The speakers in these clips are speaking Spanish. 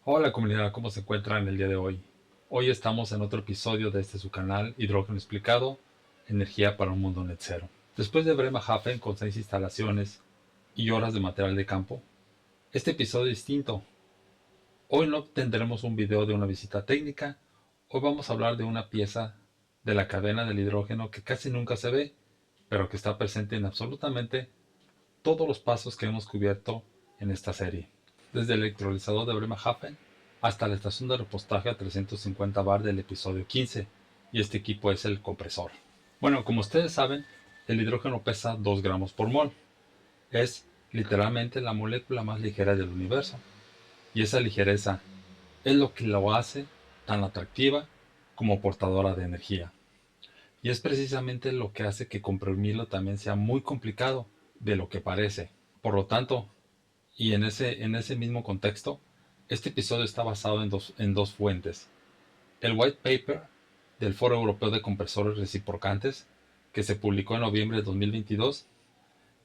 Hola comunidad, ¿cómo se encuentran el día de hoy? Hoy estamos en otro episodio de su canal Hidrógeno Explicado, Energía para un Mundo Net Cero. Después de Bremerhaven con 6 instalaciones y horas de material de campo, este episodio es distinto. Hoy no tendremos un video de una visita técnica, hoy vamos a hablar de una pieza de la cadena del hidrógeno que casi nunca se ve, pero que está presente en absolutamente todos los pasos que hemos cubierto en esta serie, desde el electrolizador de Bremerhaven hasta la estación de repostaje a 350 bar del episodio 15, y este equipo es el compresor. Bueno, como ustedes saben, el hidrógeno pesa 2 gramos por mol. Es literalmente la molécula más ligera del universo, y esa ligereza es lo que lo hace tan atractiva como portadora de energía. Y es precisamente lo que hace que comprimirlo también sea muy complicado de lo que parece. Por lo tanto, y en ese mismo contexto, este episodio está basado en dos fuentes. El white paper del Foro Europeo de Compresores Reciprocantes, que se publicó en noviembre de 2022,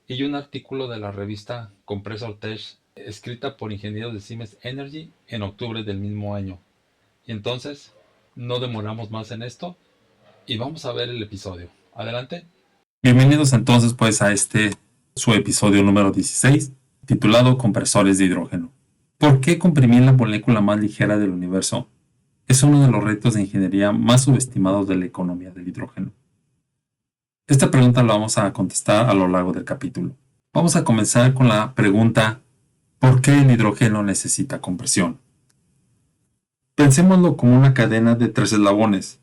y un artículo de la revista Compressor Tech, escrita por ingenieros de Siemens Energy en octubre del mismo año. Y entonces, no demoramos más en esto y vamos a ver el episodio. Adelante. Bienvenidos entonces pues a su episodio número 16, titulado Compresores de hidrógeno. ¿Por qué comprimir la molécula más ligera del universo es uno de los retos de ingeniería más subestimados de la economía del hidrógeno? Esta pregunta la vamos a contestar a lo largo del capítulo. Vamos a comenzar con la pregunta: ¿por qué el hidrógeno necesita compresión? Pensémoslo como una cadena de 3 eslabones,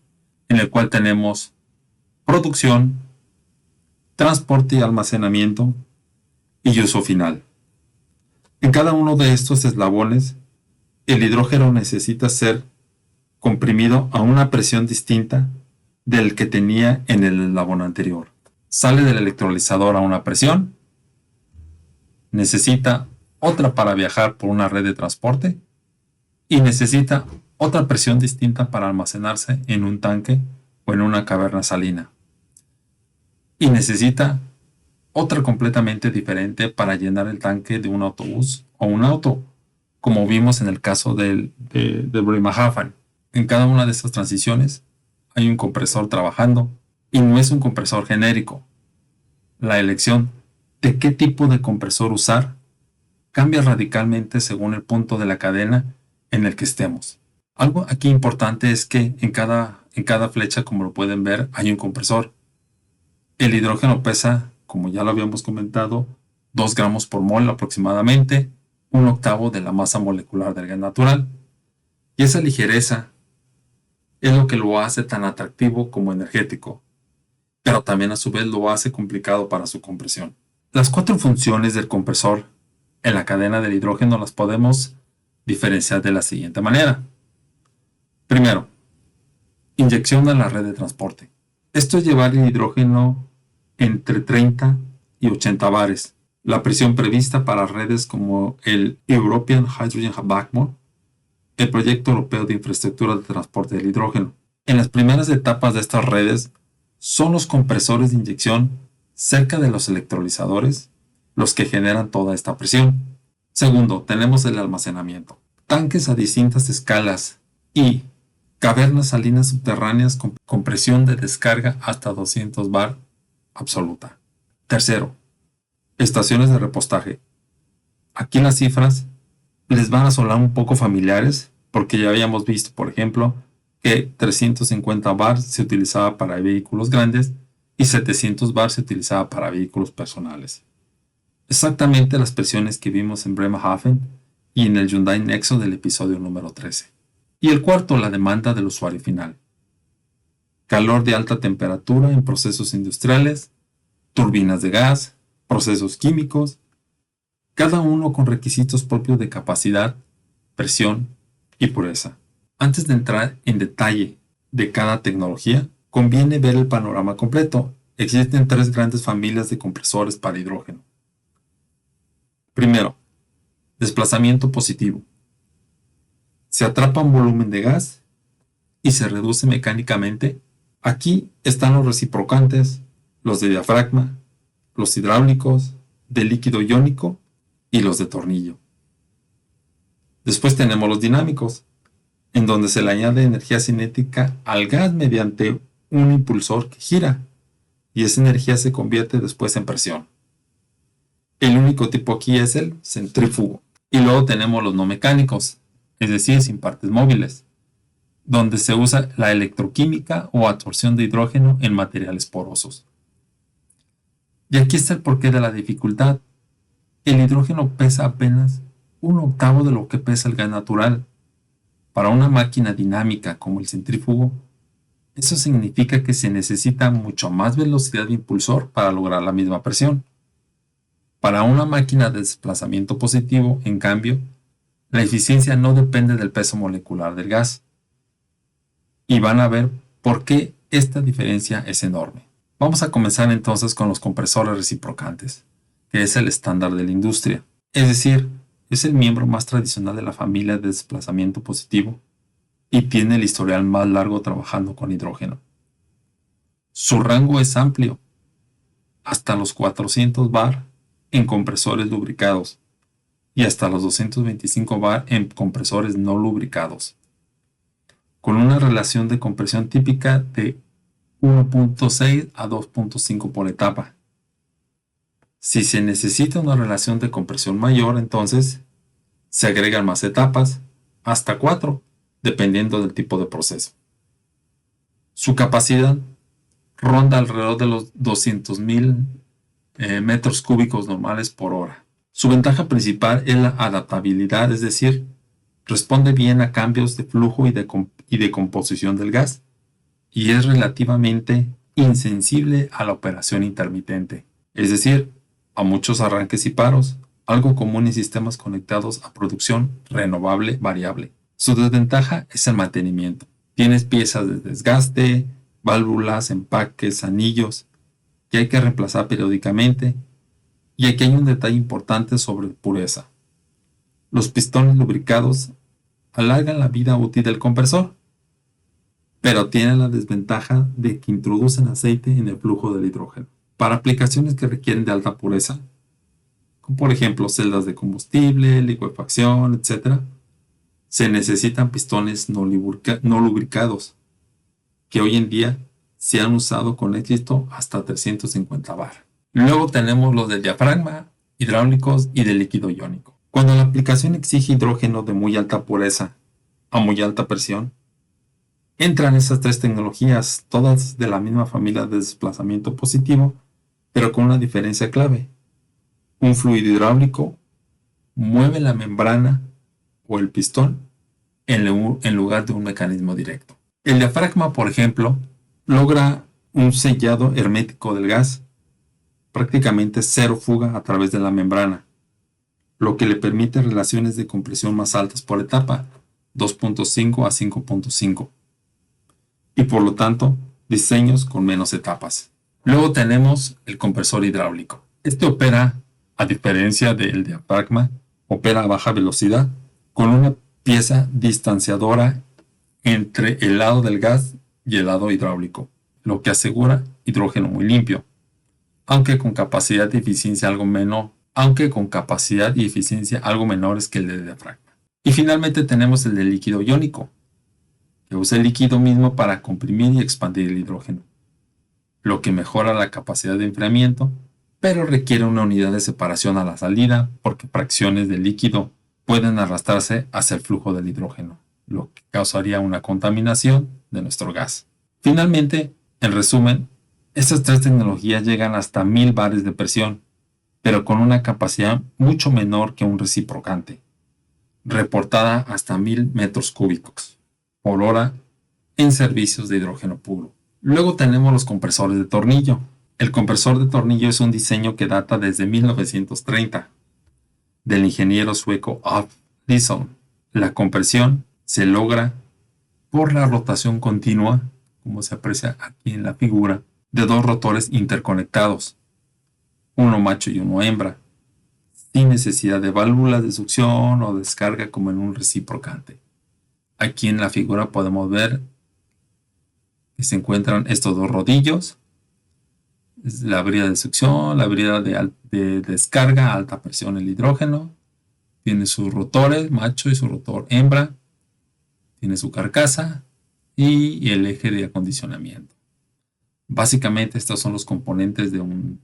en el cual tenemos producción, transporte y almacenamiento, y uso final. En cada uno de estos eslabones, el hidrógeno necesita ser comprimido a una presión distinta del que tenía en el eslabón anterior. Sale del electrolizador a una presión, necesita otra para viajar por una red de transporte y necesita otra presión distinta para almacenarse en un tanque o en una caverna salina. Y necesita otra completamente diferente para llenar el tanque de un autobús o un auto, como vimos en el caso de Bremerhaven. En cada una de estas transiciones hay un compresor trabajando, y no es un compresor genérico. La elección de qué tipo de compresor usar cambia radicalmente según el punto de la cadena en el que estemos. Algo aquí importante es que en cada flecha, como lo pueden ver, hay un compresor. El hidrógeno pesa, como ya lo habíamos comentado, 2 gramos por mol aproximadamente, un octavo de la masa molecular del gas natural. Y esa ligereza es lo que lo hace tan atractivo como energético, pero también a su vez lo hace complicado para su compresión. Las 4 funciones del compresor en la cadena del hidrógeno las podemos diferenciar de la siguiente manera. Primero, inyección a la red de transporte. Esto es llevar el hidrógeno entre 30 y 80 bares, la presión prevista para redes como el European Hydrogen Backbone, el Proyecto Europeo de Infraestructura de Transporte del Hidrógeno. En las primeras etapas de estas redes son los compresores de inyección cerca de los electrolizadores los que generan toda esta presión. Segundo, tenemos el almacenamiento. Tanques a distintas escalas y cavernas salinas subterráneas con presión de descarga hasta 200 bar absoluta. Tercero, estaciones de repostaje. Aquí las cifras les van a sonar un poco familiares porque ya habíamos visto, por ejemplo, que 350 bar se utilizaba para vehículos grandes y 700 bar se utilizaba para vehículos personales. Exactamente las presiones que vimos en Bremerhaven y en el Hyundai Nexo del episodio número 13. Y el cuarto, la demanda del usuario final. Calor de alta temperatura en procesos industriales, turbinas de gas, procesos químicos, cada uno con requisitos propios de capacidad, presión y pureza. Antes de entrar en detalle de cada tecnología, conviene ver el panorama completo. Existen 3 grandes familias de compresores para hidrógeno. Primero, desplazamiento positivo. Se atrapa un volumen de gas y se reduce mecánicamente. Aquí están los reciprocantes, los de diafragma, los hidráulicos, de líquido iónico y los de tornillo. Después tenemos los dinámicos, en donde se le añade energía cinética al gas mediante un impulsor que gira, y esa energía se convierte después en presión. El único tipo aquí es el centrífugo. Y luego tenemos los no mecánicos, es decir, sin partes móviles, donde se usa la electroquímica o absorción de hidrógeno en materiales porosos. Y aquí está el porqué de la dificultad. El hidrógeno pesa apenas 1/8 de lo que pesa el gas natural. Para una máquina dinámica como el centrífugo, eso significa que se necesita mucho más velocidad de impulsor para lograr la misma presión. Para una máquina de desplazamiento positivo, en cambio, la eficiencia no depende del peso molecular del gas. Y van a ver por qué esta diferencia es enorme. Vamos a comenzar entonces con los compresores reciprocantes, que es el estándar de la industria. Es decir, es el miembro más tradicional de la familia de desplazamiento positivo y tiene el historial más largo trabajando con hidrógeno. Su rango es amplio, hasta los 400 bar en compresores lubricados y hasta los 225 bar en compresores no lubricados, con una relación de compresión típica de 1.6 a 2.5 por etapa. Si se necesita una relación de compresión mayor, entonces se agregan más etapas, hasta 4, dependiendo del tipo de proceso. Su capacidad ronda alrededor de los 200.000 metros cúbicos normales por hora. Su ventaja principal es la adaptabilidad, es decir, responde bien a cambios de flujo y de composición del gas, y es relativamente insensible a la operación intermitente, es decir, a muchos arranques y paros, algo común en sistemas conectados a producción renovable variable. Su desventaja es el mantenimiento. Tienes piezas de desgaste, válvulas, empaques, anillos, que hay que reemplazar periódicamente, y aquí hay un detalle importante sobre pureza. Los pistones lubricados alargan la vida útil del compresor, pero tienen la desventaja de que introducen aceite en el flujo del hidrógeno. Para aplicaciones que requieren de alta pureza, como por ejemplo celdas de combustible, licuefacción, etc., se necesitan pistones no lubricados, que hoy en día se han usado con éxito hasta 350 bar. Luego tenemos los del diafragma, hidráulicos y de líquido iónico. Cuando la aplicación exige hidrógeno de muy alta pureza a muy alta presión, entran esas tres tecnologías, todas de la misma familia de desplazamiento positivo, pero con una diferencia clave. Un fluido hidráulico mueve la membrana o el pistón en lugar de un mecanismo directo. El diafragma, por ejemplo, logra un sellado hermético del gas, prácticamente cero fuga a través de la membrana, lo que le permite relaciones de compresión más altas por etapa, 2.5 a 5.5, y por lo tanto diseños con menos etapas. Luego tenemos el compresor hidráulico. Este opera, a diferencia del diafragma, opera a baja velocidad con una pieza distanciadora entre el lado del gas y el lado hidráulico, lo que asegura hidrógeno muy limpio, aunque con capacidad y eficiencia algo menores que el del diafragma. Y finalmente tenemos el del líquido iónico, que usa el líquido mismo para comprimir y expandir el hidrógeno, lo que mejora la capacidad de enfriamiento, pero requiere una unidad de separación a la salida porque fracciones del líquido pueden arrastrarse hacia el flujo del hidrógeno, lo que causaría una contaminación de nuestro gas. Finalmente, en resumen, estas tres tecnologías llegan hasta 1000 bares de presión, pero con una capacidad mucho menor que un reciprocante, reportada hasta 1000 metros cúbicos por hora en servicios de hidrógeno puro. Luego tenemos los compresores de tornillo. El compresor de tornillo es un diseño que data desde 1930, del ingeniero sueco Ulf Lisson. La compresión se logra por la rotación continua, como se aprecia aquí en la figura, de dos rotores interconectados, uno macho y uno hembra, sin necesidad de válvulas de succión o descarga como en un reciprocante. Aquí en la figura podemos ver que se encuentran estos dos rodillos, la brida de succión, la brida de descarga a alta presión el hidrógeno, Tiene sus rotores, macho, y su rotor hembra. Tiene su carcasa y el eje de acondicionamiento. Básicamente estos son los componentes de un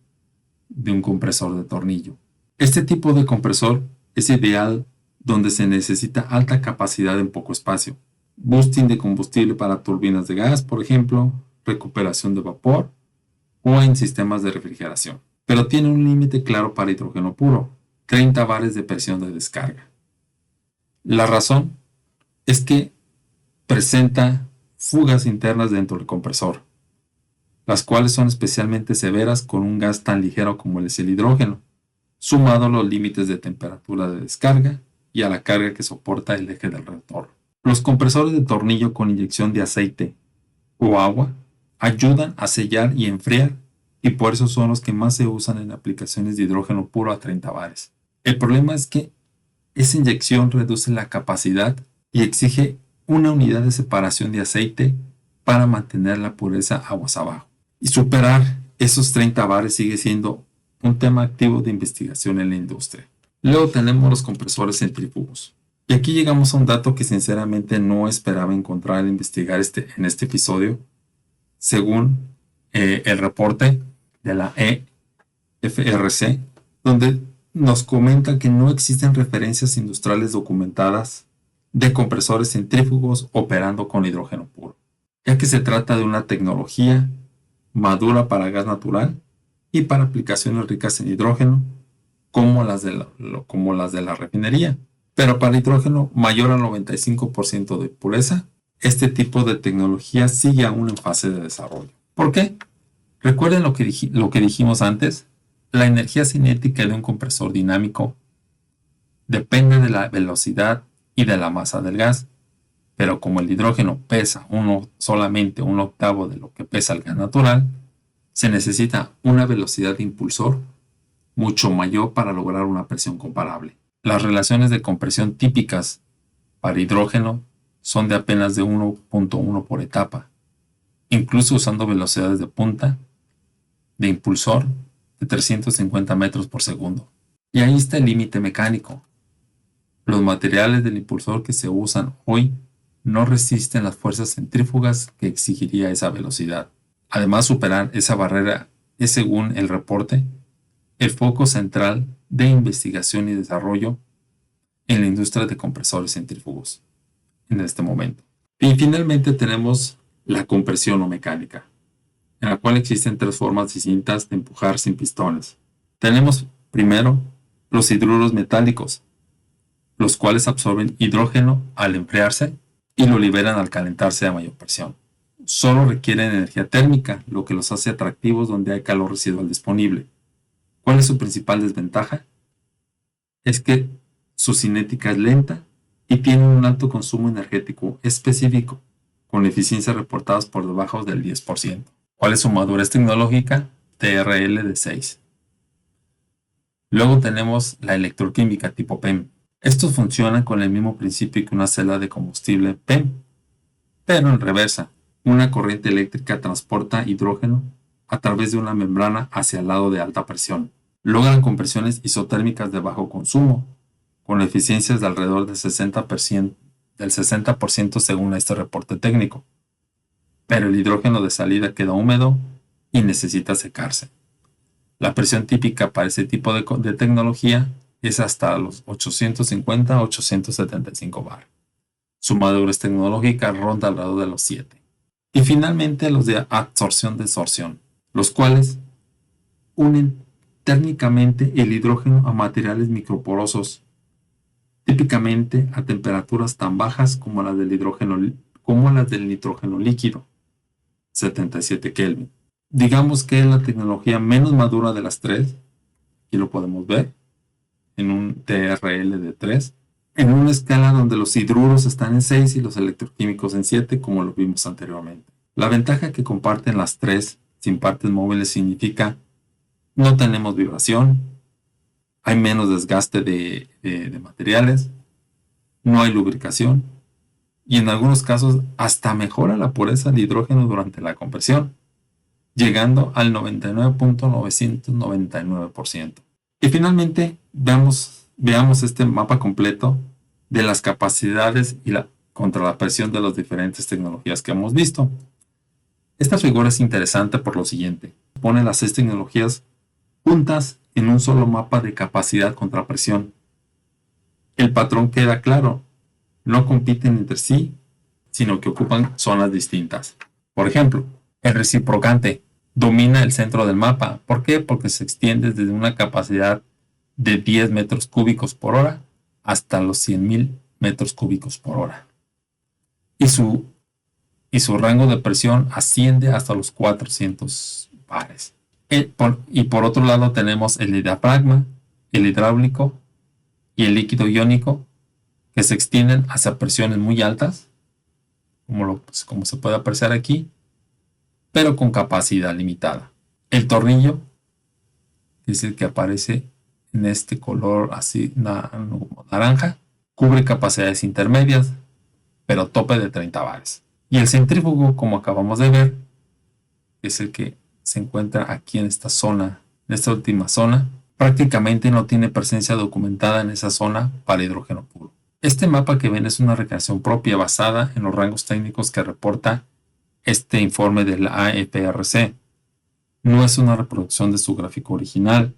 compresor de tornillo. Este tipo de compresor es ideal donde se necesita alta capacidad en poco espacio. Boosting de combustible para turbinas de gas, por ejemplo, recuperación de vapor o en sistemas de refrigeración. Pero tiene un límite claro para hidrógeno puro, 30 bares de presión de descarga. La razón es que presenta fugas internas dentro del compresor, las cuales son especialmente severas con un gas tan ligero como es el hidrógeno, sumado a los límites de temperatura de descarga y a la carga que soporta el eje del rotor. Los compresores de tornillo con inyección de aceite o agua ayudan a sellar y enfriar, y por eso son los que más se usan en aplicaciones de hidrógeno puro a 30 bares. El problema es que esa inyección reduce la capacidad y exige una unidad de separación de aceite para mantener la pureza aguas abajo. Y superar esos 30 bares sigue siendo un tema activo de investigación en la industria. Luego tenemos los compresores centrífugos. Y aquí llegamos a un dato que sinceramente no esperaba encontrar al investigar en este episodio. Según el reporte de la EFRC, donde nos comenta que no existen referencias industriales documentadas de compresores centrífugos operando con hidrógeno puro, ya que se trata de una tecnología madura para gas natural y para aplicaciones ricas en hidrógeno, como las de la refinería. Pero para hidrógeno mayor al 95% de pureza, este tipo de tecnología sigue aún en fase de desarrollo. ¿Por qué? Recuerden lo que dijimos antes. La energía cinética de un compresor dinámico depende de la velocidad y de la masa del gas, pero como el hidrógeno pesa solamente un octavo de lo que pesa el gas natural, se necesita una velocidad de impulsor mucho mayor para lograr una presión comparable. Las relaciones de compresión típicas para hidrógeno son de apenas de 1.1 por etapa, incluso usando velocidades de punta de impulsor de 350 metros por segundo. Y ahí está el límite mecánico. Los materiales del impulsor que se usan hoy no resisten las fuerzas centrífugas que exigiría esa velocidad. Además, superar esa barrera es, según el reporte, el foco central de investigación y desarrollo en la industria de compresores centrífugos en este momento. Y finalmente tenemos la compresión o mecánica, en la cual existen tres formas distintas de empujar sin pistones. Tenemos primero los hidruros metálicos, los cuales absorben hidrógeno al enfriarse y lo liberan al calentarse a mayor presión. Solo requieren energía térmica, lo que los hace atractivos donde hay calor residual disponible. ¿Cuál es su principal desventaja? Es que su cinética es lenta y tienen un alto consumo energético específico, con eficiencias reportadas por debajo del 10%. ¿Cuál es su madurez tecnológica? TRL de 6. Luego tenemos la electroquímica tipo PEM. Estos funcionan con el mismo principio que una celda de combustible PEM, pero en reversa. Una corriente eléctrica transporta hidrógeno a través de una membrana hacia el lado de alta presión. Logran compresiones isotérmicas de bajo consumo, con eficiencias de alrededor del 60% según este reporte técnico. Pero el hidrógeno de salida queda húmedo y necesita secarse. La presión típica para este tipo de tecnología es hasta los 850 a 875 bar. Su madurez tecnológica ronda alrededor de los 7. Y finalmente los de absorción-desorción, los cuales unen térmicamente el hidrógeno a materiales microporosos, típicamente a temperaturas tan bajas como las del nitrógeno líquido, 77 Kelvin. Digamos que es la tecnología menos madura de las tres, aquí lo podemos ver, en un TRL de 3, en una escala donde los hidruros están en 6 y los electroquímicos en 7, como lo vimos anteriormente. La ventaja que comparten las tres sin partes móviles significa no tenemos vibración, hay menos desgaste de materiales, no hay lubricación y en algunos casos hasta mejora la pureza del hidrógeno durante la compresión, llegando al 99.999%. Y finalmente veamos veamos este mapa completo de las capacidades contra la presión de las diferentes tecnologías que hemos visto. Esta figura es interesante por lo siguiente. Pone las 6 tecnologías juntas en un solo mapa de capacidad contra presión. El patrón queda claro. No compiten entre sí, sino que ocupan zonas distintas. Por ejemplo, el reciprocante domina el centro del mapa. ¿Por qué? Porque se extiende desde una capacidad de 10 metros cúbicos por hora hasta los 100.000 metros cúbicos por hora. Y su rango de presión asciende hasta los 400 bares. Y por otro lado tenemos el diafragma, el hidráulico y el líquido iónico, que se extienden hacia presiones muy altas, como se puede apreciar aquí, pero con capacidad limitada. El tornillo, que es el que aparece en este color así naranja, cubre capacidades intermedias, pero tope de 30 bares. Y el centrífugo, como acabamos de ver, es el que se encuentra aquí en esta zona, en esta última zona. Prácticamente no tiene presencia documentada en esa zona para hidrógeno puro. Este mapa que ven es una recreación propia basada en los rangos técnicos que reporta este informe de la AFRC. No es una reproducción de su gráfico original,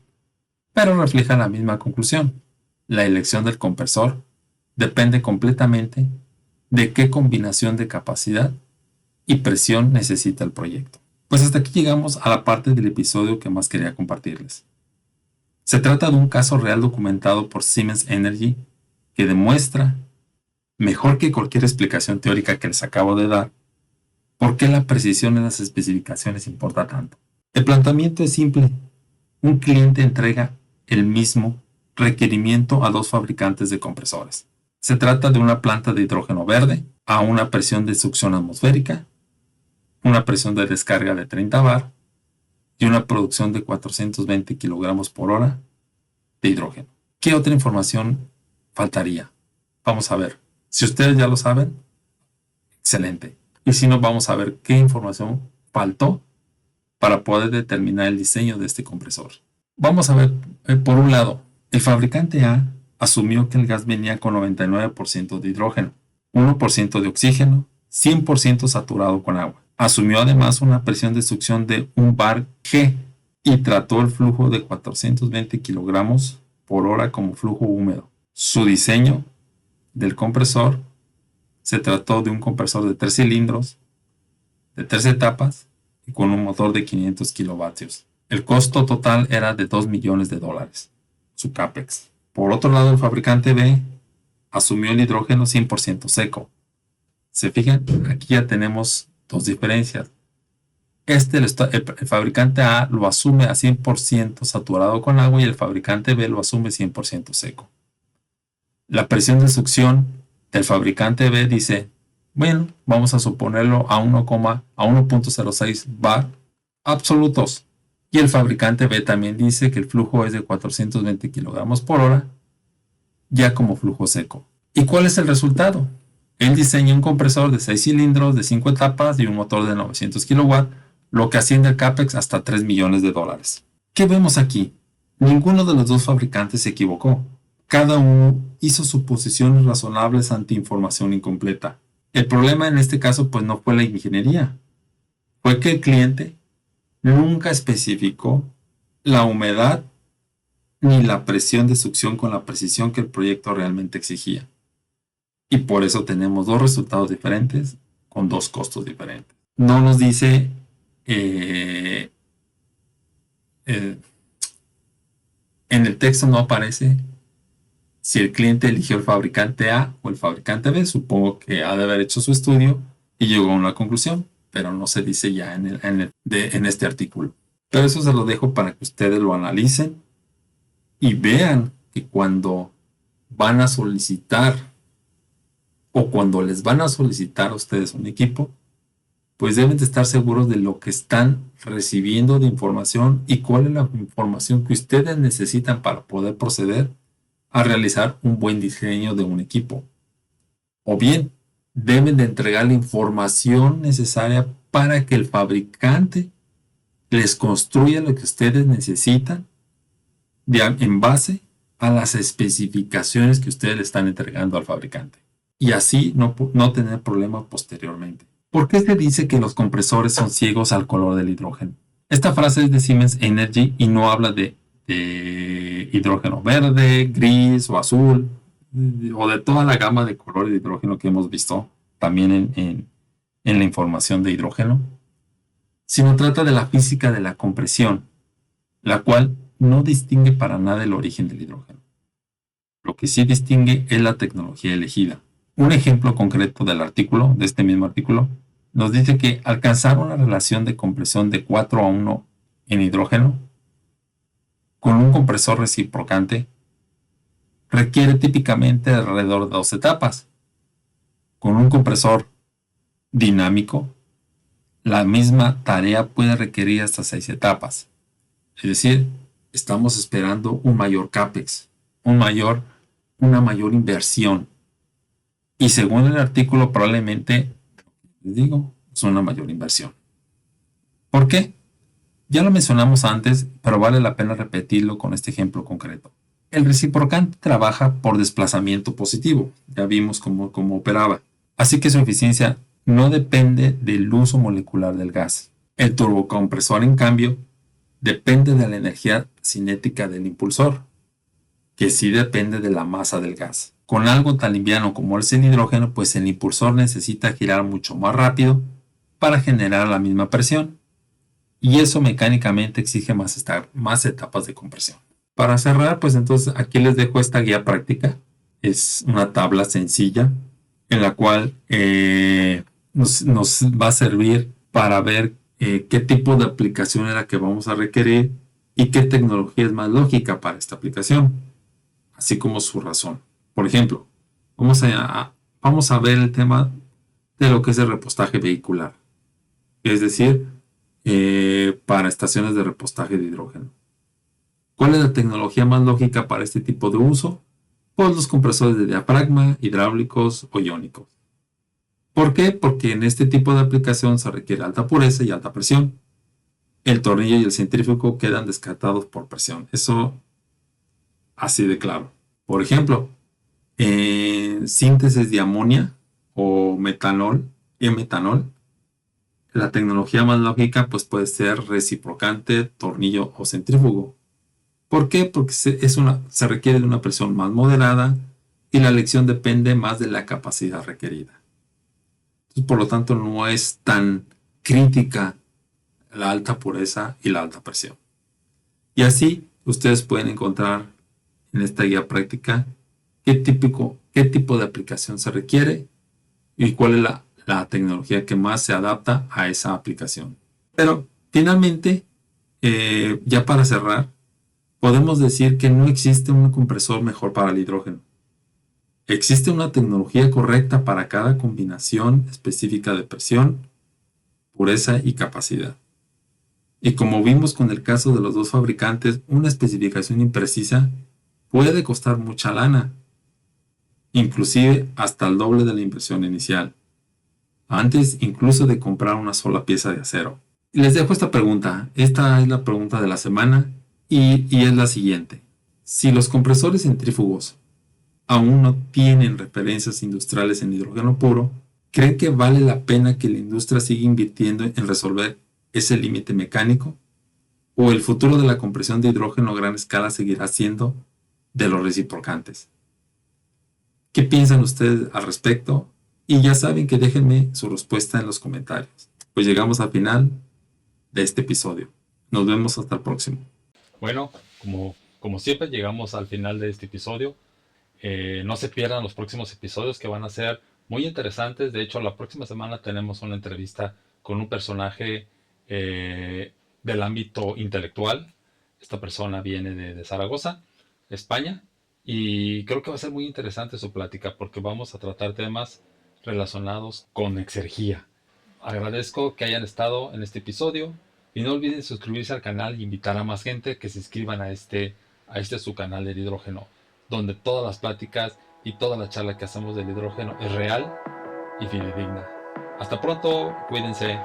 pero refleja la misma conclusión. La elección del compresor depende completamente de qué combinación de capacidad y presión necesita el proyecto. Pues hasta aquí llegamos a la parte del episodio que más quería compartirles. Se trata de un caso real documentado por Siemens Energy que demuestra, mejor que cualquier explicación teórica que les acabo de dar, por qué la precisión en las especificaciones importa tanto. El planteamiento es simple. Un cliente entrega el mismo requerimiento a 2 fabricantes de compresores. Se trata de una planta de hidrógeno verde a una presión de succión atmosférica, una presión de descarga de 30 bar y una producción de 420 kilogramos por hora de hidrógeno. ¿Qué otra información faltaría? Vamos a ver. Si ustedes ya lo saben, excelente. Y si no, vamos a ver qué información faltó para poder determinar el diseño de este compresor. Vamos a ver, por un lado, el fabricante A asumió que el gas venía con 99% de hidrógeno, 1% de oxígeno, 100% saturado con agua. Asumió además una presión de succión de 1 bar G y trató el flujo de 420 kilogramos por hora como flujo húmedo. Su diseño del compresor se trató de un compresor de 3 cilindros, de 3 etapas y con un motor de 500 kilovatios. El costo total era de $2 millones, su CAPEX. Por otro lado, el fabricante B asumió el hidrógeno 100% seco. ¿Se fijan? Aquí ya tenemos 2 diferencias. El fabricante A lo asume a 100% saturado con agua y el fabricante B lo asume 100% seco. La presión de succión del fabricante B dice, bueno, vamos a suponerlo a 1.06 bar absolutos. Y el fabricante B también dice que el flujo es de 420 kilogramos por hora, ya como flujo seco. ¿Y cuál es el resultado? Él diseña un compresor de 6 cilindros, de 5 etapas y un motor de 900 kW, lo que asciende el CAPEX hasta $3 millones. ¿Qué vemos aquí? Ninguno de los 2 fabricantes se equivocó. Cada uno hizo suposiciones razonables ante información incompleta. El problema en este caso pues no fue la ingeniería, fue que el cliente nunca especificó la humedad ni la presión de succión con la precisión que el proyecto realmente exigía. Y por eso tenemos 2 resultados diferentes con 2 costos diferentes. No nos dice en el texto no aparece si el cliente eligió el fabricante A o el fabricante B. Supongo que ha de haber hecho su estudio y llegó a una conclusión, pero no se dice ya en este artículo. Pero eso se lo dejo para que ustedes lo analicen y vean que cuando van a solicitar o cuando les van a solicitar a ustedes un equipo, pues deben de estar seguros de lo que están recibiendo de información y cuál es la información que ustedes necesitan para poder proceder a realizar un buen diseño de un equipo. O bien, deben de entregar la información necesaria para que el fabricante les construya lo que ustedes necesitan en base a las especificaciones que ustedes le están entregando al fabricante. Y así no tener problema posteriormente. ¿Por qué se dice que los compresores son ciegos al color del hidrógeno? Esta frase es de Siemens Energy y no habla de hidrógeno verde, gris o azul, o de toda la gama de colores de hidrógeno que hemos visto también en la información de hidrógeno, sino trata de la física de la compresión, la cual no distingue para nada el origen del hidrógeno. Lo que sí distingue es la tecnología elegida. Un ejemplo concreto del artículo, de este mismo artículo, nos dice que alcanzar una relación de compresión de 4:1 en hidrógeno con un compresor reciprocante requiere típicamente alrededor de 2 etapas. Con un compresor dinámico, la misma tarea puede requerir hasta 6 etapas. Es decir, estamos esperando un mayor CAPEX, una mayor inversión. Y según el artículo, probablemente, les digo, es una mayor inversión. ¿Por qué? Ya lo mencionamos antes, pero vale la pena repetirlo con este ejemplo concreto. El reciprocante trabaja por desplazamiento positivo, ya vimos cómo operaba. Así que su eficiencia no depende del uso molecular del gas. El turbocompresor, en cambio, depende de la energía cinética del impulsor, que sí depende de la masa del gas. Con algo tan liviano como es el hidrógeno, pues el impulsor necesita girar mucho más rápido para generar la misma presión, y eso mecánicamente exige más etapas de compresión. Para cerrar, pues entonces aquí les dejo esta guía práctica. Es una tabla sencilla en la cual nos va a servir para ver qué tipo de aplicación es la que vamos a requerir y qué tecnología es más lógica para esta aplicación, así como su razón. Por ejemplo, vamos a ver el tema de lo que es el repostaje vehicular, es decir, para estaciones de repostaje de hidrógeno. ¿Cuál es la tecnología más lógica para este tipo de uso? Pues los compresores de diafragma, hidráulicos o iónicos. ¿Por qué? Porque en este tipo de aplicación se requiere alta pureza y alta presión. El tornillo y el centrífugo quedan descartados por presión. Eso así de claro. Por ejemplo, en síntesis de amonia o metanol y metanol, la tecnología más lógica pues puede ser reciprocante, tornillo o centrífugo. ¿Por qué? Porque se requiere de una presión más moderada y la elección depende más de la capacidad requerida. Entonces, por lo tanto, no es tan crítica la alta pureza y la alta presión. Y así ustedes pueden encontrar en esta guía práctica qué tipo de aplicación se requiere y cuál es la tecnología que más se adapta a esa aplicación. Pero finalmente, ya para cerrar, podemos decir que no existe un compresor mejor para el hidrógeno. Existe una tecnología correcta para cada combinación específica de presión, pureza y capacidad. Y como vimos con el caso de los dos fabricantes, una especificación imprecisa puede costar mucha lana, inclusive hasta el doble de la inversión inicial, antes incluso de comprar una sola pieza de acero. Les dejo esta pregunta. Esta es la pregunta de la semana y es la siguiente. Si los compresores centrífugos aún no tienen referencias industriales en hidrógeno puro, ¿creen que vale la pena que la industria siga invirtiendo en resolver ese límite mecánico? ¿O el futuro de la compresión de hidrógeno a gran escala seguirá siendo de los reciprocantes? ¿Qué piensan ustedes al respecto? Y ya saben que déjenme su respuesta en los comentarios. Pues llegamos al final de este episodio. Nos vemos hasta el próximo. Bueno, como siempre llegamos al final de este episodio. No se pierdan los próximos episodios que van a ser muy interesantes. De hecho, la próxima semana tenemos una entrevista con un personaje del ámbito intelectual. Esta persona viene de Zaragoza, España, y creo que va a ser muy interesante su plática porque vamos a tratar temas relacionados con exergía. Agradezco que hayan estado en este episodio y no olviden suscribirse al canal y invitar a más gente que se inscriban a su canal del hidrógeno, donde todas las pláticas y toda la charla que hacemos del hidrógeno es real y fidedigna. Hasta pronto, cuídense.